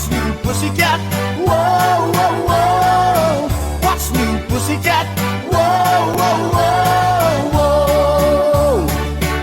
What's new, pussycat? Whoa, whoa, whoa. What's new, pussycat? Whoa, whoa, whoa, whoa.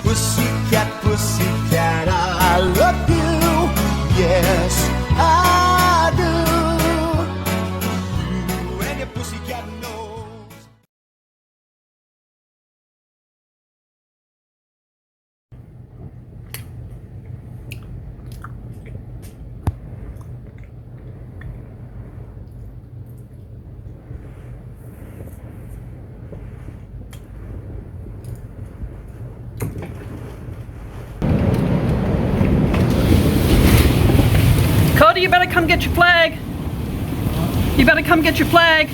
Pussycat, pussycat, I love you. Yes, I do. You and your pussycat knows. Cody, you better come get your flag. You better come get your flag.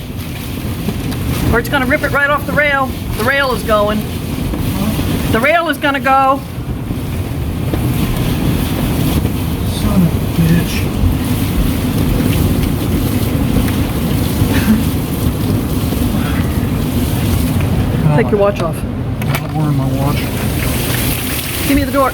Or it's gonna rip it right off the rail. The rail is going. The rail is gonna go. Son of a bitch. Take your watch off. I'm not wearing my watch. Give me the door.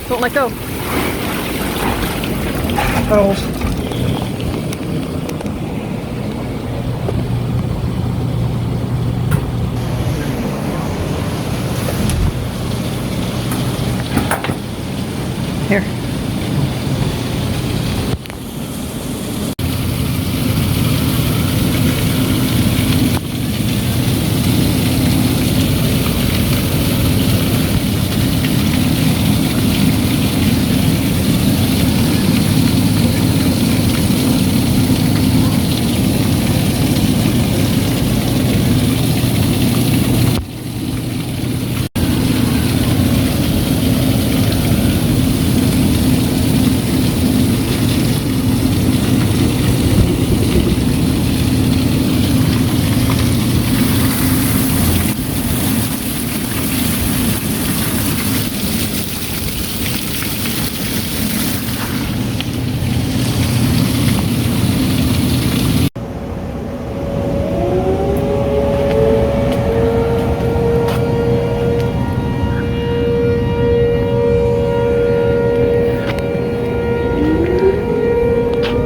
Don't let go. Pedals. Here.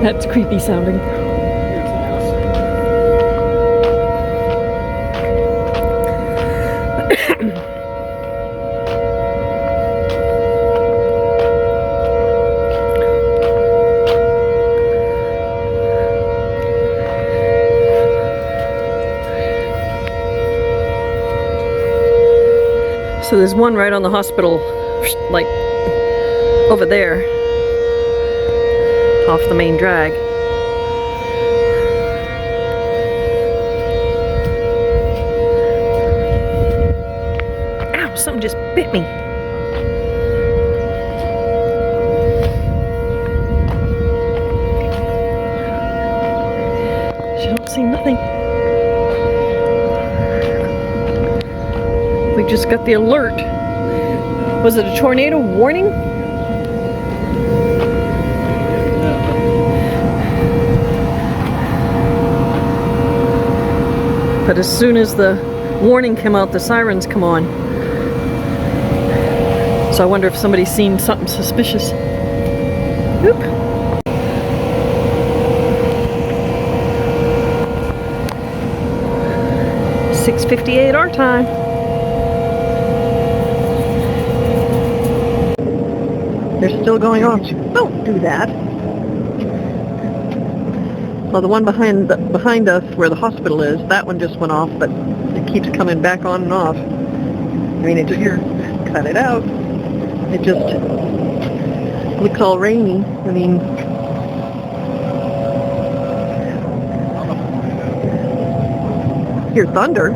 That's creepy sounding. So there's one right on the hospital, like over there, off the main drag. Ow, something just bit me. She don't see nothing. We just got the alert. Was it a tornado warning? But as soon as the warning came out, the sirens come on. So I wonder if somebody's seen something suspicious. Oop. $6:58 our time. They're still going on. Don't do that. Well, the one behind us where the hospital is, that one just went off, but it keeps coming back on and off. I mean, it just cut it out. It just looks all rainy. I mean, hear thunder.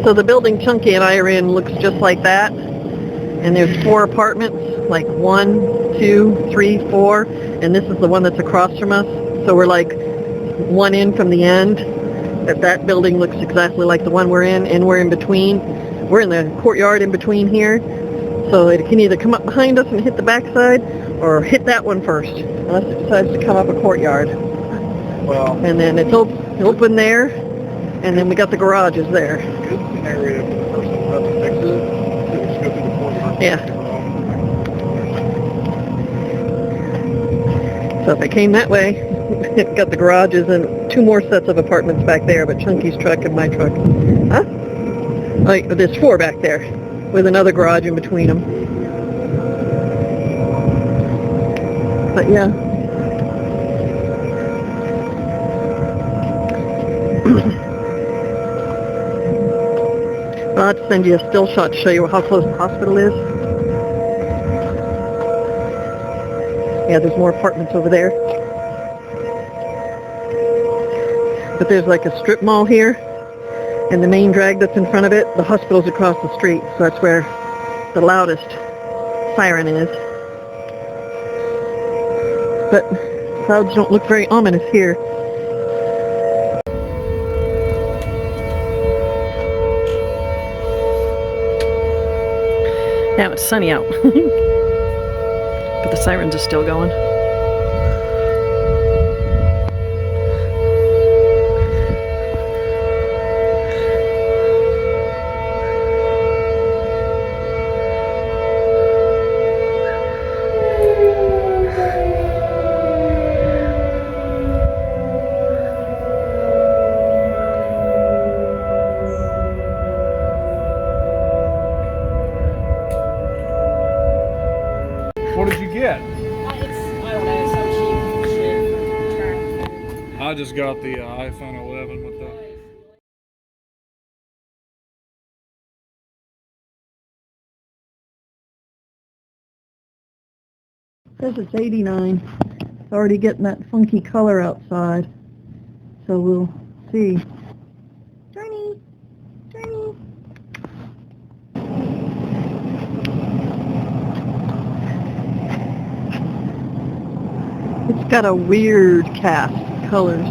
So the building Chunky and I are in looks just like that. And there's 4 apartments, like 1, 2, 3, 4, and this is the one that's across from us. So we're like one in from the end. That building looks exactly like the one we're in, and we're in between. We're in the courtyard in between here. So it can either come up behind us and hit the backside, or hit that one first, unless it decides to come up a courtyard. Well, And then it's open there, and then we got the garages there. good scenario for the person who has to fix it. So we just go through the courtyard. Yeah. So if it came that way, it got the garages and 2 more sets of apartments back there, but Chunky's truck and my truck. Huh? Oh, there's 4 back there, with another garage in between them. But yeah. I'll have to send you a still shot to show you how close the hospital is. Yeah, there's more apartments over there. But there's like a strip mall here, and the main drag that's in front of it, the hospital's across the street, so that's where the loudest siren is. But clouds don't look very ominous here. Now it's sunny out, but the sirens are still going. What did you get? I don't know, some cheap shit from I just got the iPhone 11 with the... Says it's 89. It's already getting that funky color outside. So we'll see. Journey! Journey! It's got a weird cast of colors.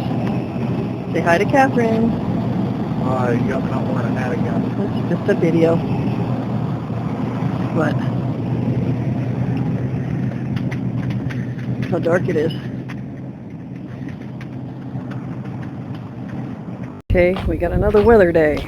Say hi to Catherine. You got not wearing a hat again. It's just a video. But how dark it is. Okay, we got another weather day.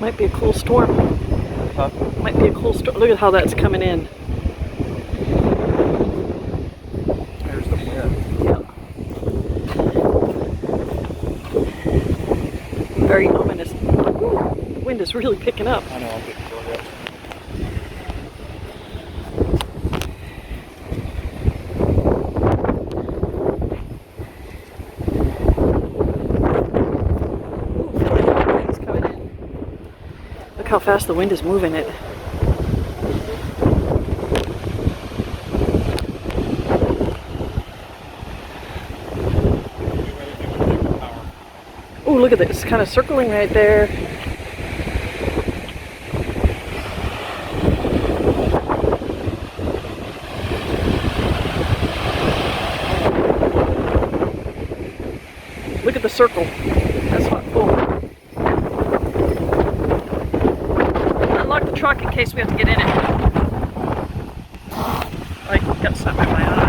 Might be a cool storm. Huh? Might be a cool storm. Look at how that's coming in. There's the wind. Yeah. Very ominous. Ooh, the wind is really picking up. I know, I'm getting drunk out. It's coming in. Look how fast the wind is moving it. Oh, look at this. It's kind of circling right there. Look at the circle. That's not cool. Unlock the truck in case we have to get in it. I got something in my eye.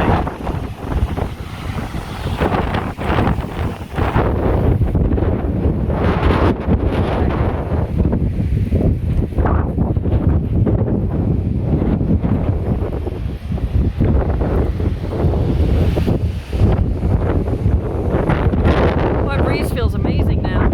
Feels amazing now.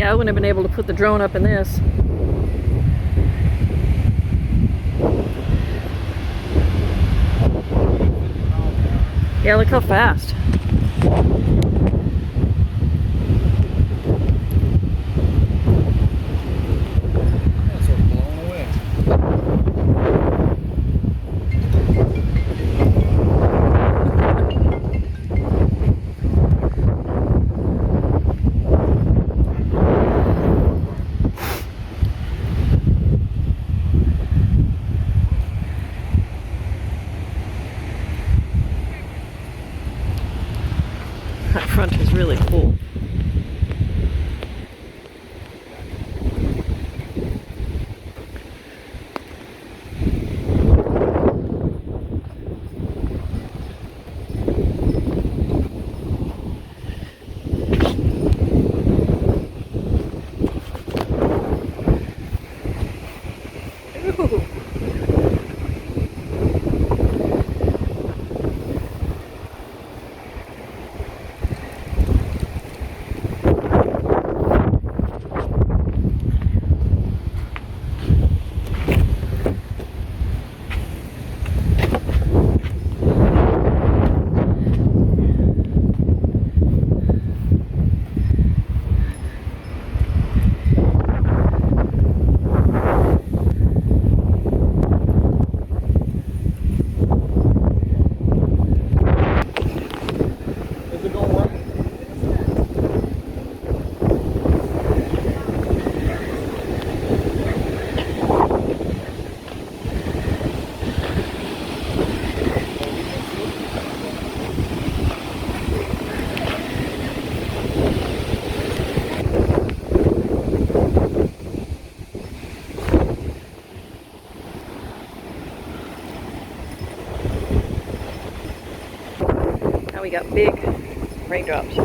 I wouldn't have been able to put the drone up in this. Yeah, look how fast. That's sort of blown away. That front is really cool. Ooh. Is it going right? Now we got big raindrops.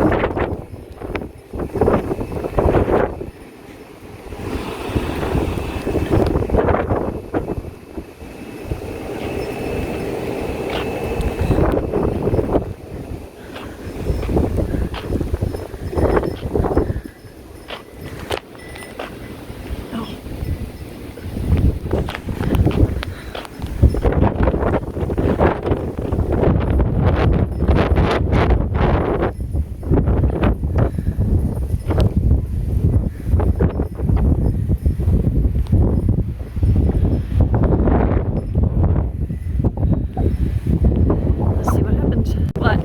Let's see what happens. What?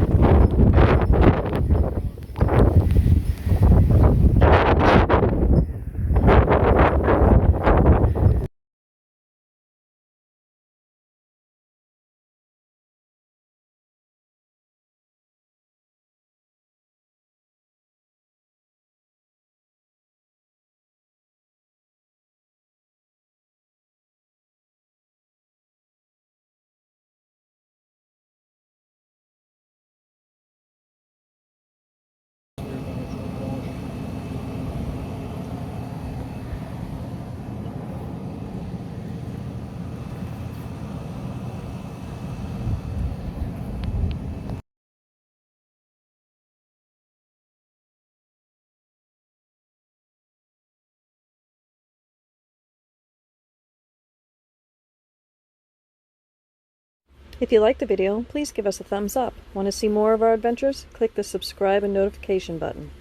If you liked the video, please give us a thumbs up. Want to see more of our adventures? Click the subscribe and notification button.